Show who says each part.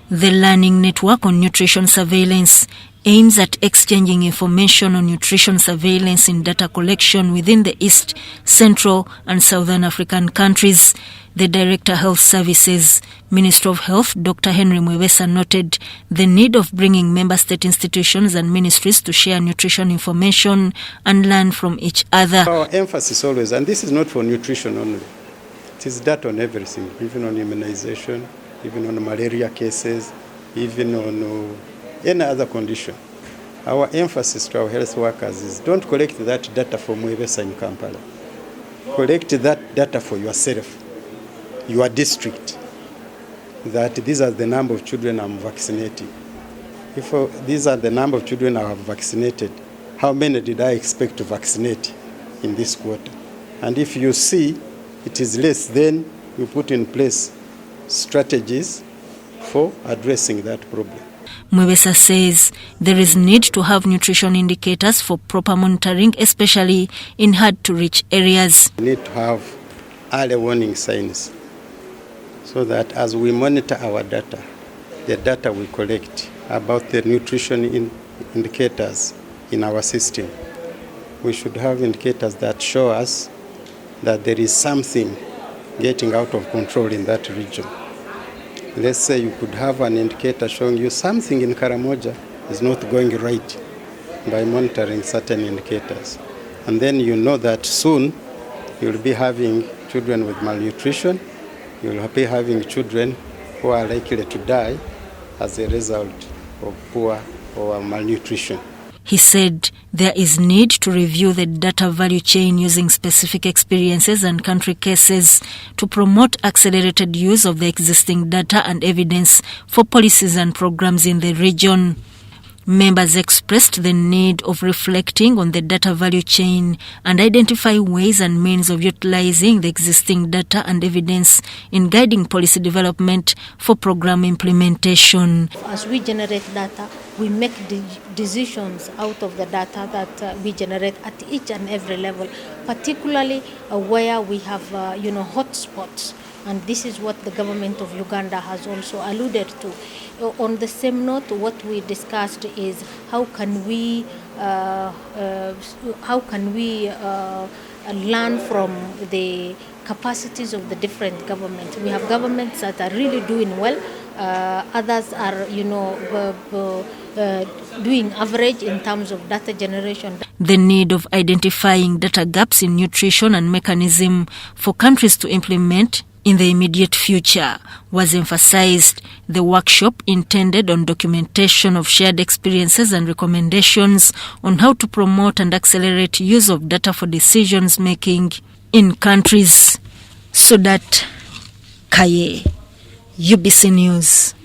Speaker 1: The Learning Network on Nutrition Surveillance aims at exchanging information on nutrition surveillance in data collection within the East, Central and Southern African countries. The Director Health Services, Minister of Health Dr Henry Mwebesa noted the need of bringing member state institutions and ministries to share nutrition information and learn from each other.
Speaker 2: Our emphasis always, and this is not for nutrition only, it is data on everything, even on immunization, even on malaria cases, even on any other condition. Our emphasis to our health workers is don't collect that data for Mwebesa in Kampala. Collect that data for yourself, your district, that these are the number of children I'm vaccinating. If these are the number of children I have vaccinated, how many did I expect to vaccinate in this quarter? And if you see it is less, then you put in place strategies for addressing that problem.
Speaker 1: Mwebesa says there is need to have nutrition indicators for proper monitoring, especially in hard-to-reach areas.
Speaker 2: We need to have early warning signs so that as we monitor our data, the data we collect about the nutrition indicators in our system, we should have indicators that show us that there is something getting out of control in that region. Let's say you could have an indicator showing you something in Karamoja is not going right by monitoring certain indicators. And then you know that soon you'll be having children with malnutrition, you'll be having children who are likely to die as a result of poor or malnutrition.
Speaker 1: He said there is need to review the data value chain using specific experiences and country cases to promote accelerated use of the existing data and evidence for policies and programs in the region. Members expressed the need of reflecting on the data value chain and identify ways and means of utilizing the existing data and evidence in guiding policy development for program implementation.
Speaker 3: As we generate data, we make decisions out of the data that we generate at each and every level, particularly where we have hotspots. And this is what the government of Uganda has also alluded to. On the same note, what we discussed is how can we learn from the capacities of the different governments. We have governments that are really doing well. Others are, doing average in terms of data generation.
Speaker 1: The need of identifying data gaps in nutrition and mechanism for countries to implement in the immediate future was emphasized. The workshop intended on documentation of shared experiences and recommendations on how to promote and accelerate use of data for decisions making in countries. Sudat Kaye, UBC News.